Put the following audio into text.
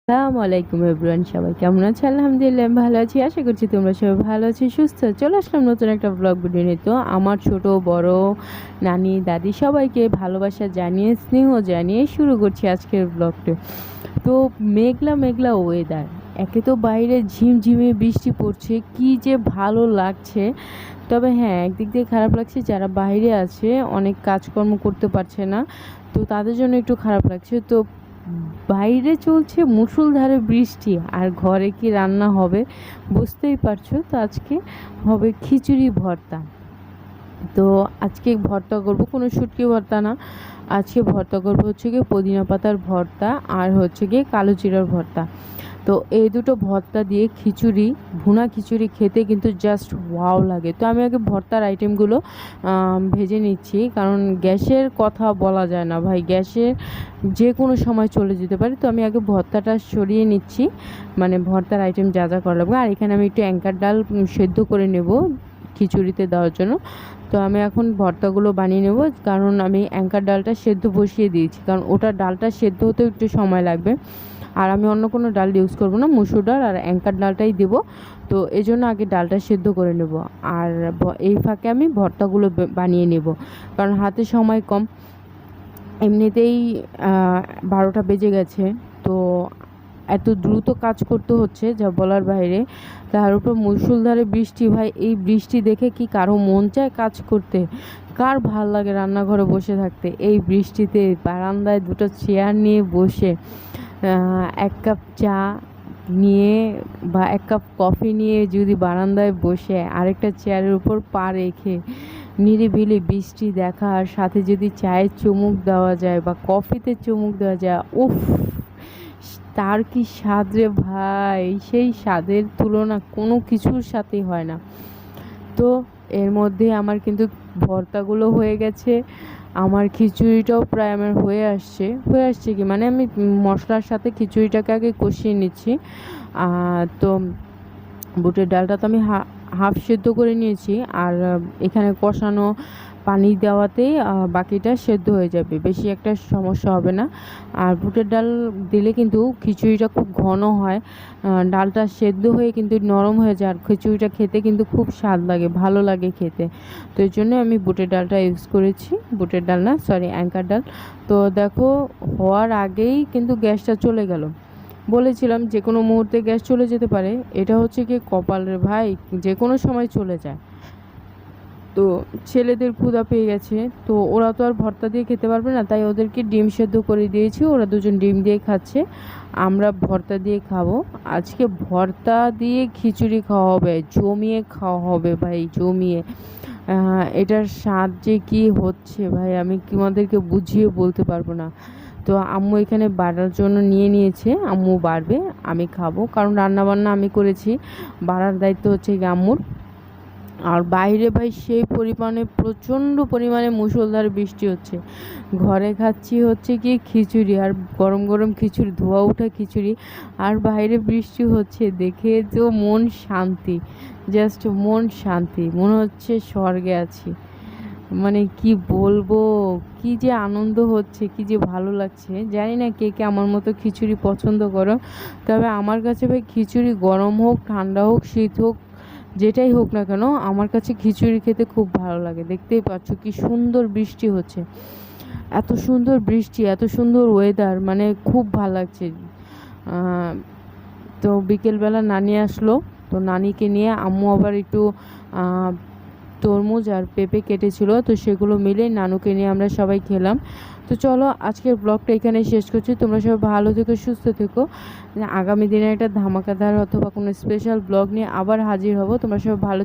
আসসালামু আলাইকুম এভরিওয়ান, সবাই কেমন আছে? আলহামদুলিল্লাহ আমি ভালো আছি। আশা করছি তোমরা সবাই ভালো আছো, সুস্থ। চলে আসলাম নতুন একটা ব্লগ ভিডিও নিয়ে। তো আমার ছোট বড়, নানি দাদি সবাইকে ভালোবাসা জানিয়ে, স্নেহ জানিয়ে শুরু করছি আজকের ব্লগটা। তো মেঘলা মেঘলা ওয়েদার, একে তো বাইরে ঝিমঝিমে বৃষ্টি পড়ছে, কি যে ভালো লাগছে। তবে হ্যাঁ, একদিক দিয়ে খারাপ লাগছে, যারা বাইরে আছে অনেক কাজকর্ম করতে পারছে না, তো তাদের জন্য একটু খারাপ লাগছে। তো বাইরে চলছে মুষলধারে বৃষ্টি, আর ঘরে কি রান্না হবে বুঝতেই পারছো। তো আজকে হবে খিচুড়ি ভর্তা। তো আজকে ভর্তা করব কোনো শুটকি ভর্তা না, আজকে ভর্তা করব হচ্ছে গিয়ে পুদিনা পাতার ভর্তা, আর হচ্ছে গিয়ে কালো জিরার ভর্তা। তো এই দুটো ভর্তা দিয়ে খিচুড়ি, ভুনা খিচুড়ি খেতে কিন্তু জাস্ট ওয়াও লাগে। তো আমি আগে ভর্তার আইটেমগুলো ভেজে নিচ্ছি, কারণ গ্যাসের কথা বলা যায় না ভাই, গ্যাসের যে কোনো সময় চলে যেতে পারে। তো আমি আগে ভর্তাটা সরিয়ে নিচ্ছি, মানে ভর্তার আইটেম যা যা করা লাগবে। আর এখানে আমি একটু অ্যাঙ্কার ডাল সেদ্ধ করে নেব খিচুড়িতে দেওয়ার জন্য। তো আমি এখন ভর্তাগুলো বানিয়ে নেব, কারণ আমি অ্যাঙ্কার ডালটা সেদ্ধ বসিয়ে দিয়েছি, কারণ ওটা ডালটা সেদ্ধ হতেও একটু সময় লাগবে। আর আমি অন্য কোনো ডাল ইউজ করব না, মুসুর ডাল আর অ্যাঙ্কার ডালটাই দেবো। তো এই জন্য আগে ডালটা সেদ্ধ করে নেব, আর এই ফাঁকে আমি ভর্তাগুলো বানিয়ে নেব, কারণ হাতে সময় কম। এমনিতেই 12টা বেজে গেছে, তো এত দ্রুত কাজ করতে হচ্ছে যা বলার বাইরে। তার উপর মুষলধারে বৃষ্টি, ভাই এই বৃষ্টি দেখে কি কারো মন চায় কাজ করতে? কার ভাল লাগে রান্নাঘরে বসে থাকতে? এই বৃষ্টিতে বারান্দায় দুটো চেয়ার নিয়ে বসে এক কাপ চা নিয়ে বা এক কাপ কফি নিয়ে যদি বারান্দায় বসে আরেকটা চেয়ারের উপর পা রেখে নিরিবিলি বৃষ্টি দেখা, আর সাথে যদি চায়ের চুমুক দেওয়া যায় বা কফিতে চুমুক দেওয়া যায়, উফ, তার কি স্বাদ রে ভাই! সেই স্বাদের তুলনা কোনো কিছুর সাথেই হয় না। তো এর মধ্যে আমার কিন্তু ভর্তাগুলো হয়ে গেছে, আমার খিচুড়িটাও প্রায় আমার হয়ে আসছে কি মানে আমি মশলার সাথে খিচুড়িটাকে আগে কষিয়ে নিচ্ছি। তো বুটের ডালটা তো আমি হাফ সেদ্ধ করে নিয়েছি, আর এখানে কষানো পানি দেওয়াতেই বাকিটা সেদ্ধ হয়ে যাবে, বেশি একটা সমস্যা হবে না। আর বুটের ডাল দিলে কিন্তু খিচুড়িটা খুব ঘন হয়, ডালটা সেদ্ধ হয়ে কিন্তু নরম হয়ে যায়, আর খিচুড়িটা খেতে কিন্তু খুব স্বাদ লাগে, ভালো লাগে খেতে। তো এই জন্য আমি বুটের ডালটা ইউজ করেছি, বুটের ডাল না, সরি, অ্যাঙ্কার ডাল। তো দেখো, হওয়ার আগেই কিন্তু গ্যাসটা চলে গেল। বলেছিলাম যে কোনো মুহূর্তে গ্যাস চলে যেতে পারে, এটা হচ্ছে কি কপালের ভাই, যে কোনো সময় চলে যায়। তো ছেলেদের ক্ষুধা পেয়ে গেছে, তো ওরা তো আর ভর্তা দিয়ে খেতে পারবে না, তাই ওদেরকে ডিম সেদ্ধ করে দিয়েছি, ওরা দুজন ডিম দিয়ে খাচ্ছে, আমরা ভর্তা দিয়ে খাবো। আজকে ভর্তা দিয়ে খিচুড়ি খাওয়া হবে, জমিয়ে খাওয়া হবে ভাই, জমিয়ে। এটার স্বাদ যে কী হচ্ছে ভাই, আমি তোমাদেরকে বুঝিয়ে বলতে পারবো না। তো আম্মু এখানে বাড়ার জন্য নিয়ে নিয়েছে, আম্মু বাড়বে, আমি খাবো, কারণ রান্নাবান্না আমি করেছি, বাড়ার দায়িত্ব হচ্ছে গিয়ে আম্মুর। আর বাইরে ভাই সেই পরিমাণে, প্রচণ্ড পরিমাণে মুষলধার বৃষ্টি হচ্ছে, ঘরে খাচ্ছি হচ্ছে কি খিচুড়ি, আর গরম গরম খিচুড়ি, ধোয়া ওঠা খিচুড়ি, আর বাইরে বৃষ্টি হচ্ছে, দেখে তো মন শান্তি, জাস্ট মন শান্তি, মনে হচ্ছে স্বর্গে আছি। মানে কি বলবো, কি যে আনন্দ হচ্ছে, কি যে ভালো লাগছে। জানি না কে কে আমার মতো খিচুড়ি পছন্দ করো, তবে আমার কাছে ভাই খিচুড়ি গরম হোক, ঠান্ডা হোক, শীত হোক, যেটাই হোক না কেন, আমার কাছে খিচুড়ি খেতে খুব ভালো লাগে। দেখতেই পাচ্ছ কি সুন্দর বৃষ্টি হচ্ছে, এত সুন্দর বৃষ্টি, এত সুন্দর ওয়েদার, মানে খুব ভালো লাগছে। তো বিকেলবেলা নানি আসলো, তো নানিকে নিয়ে আম্মু আবার একটু তরমুজ আর পেঁপে কেটেছিল, তো সেগুলো মিলে নানুকে নিয়ে আমরা সবাই খেলাম। তো চলো আজকের ব্লগটা এখানে শেষ করছি, তোমরা সবাই ভালো থেকো, সুস্থ থেকো। আগামী দিনে একটা ধামাকাদার অথবা কোনো স্পেশাল ব্লগ নিয়ে আবার হাজির হব, তোমরা সবাই ভালো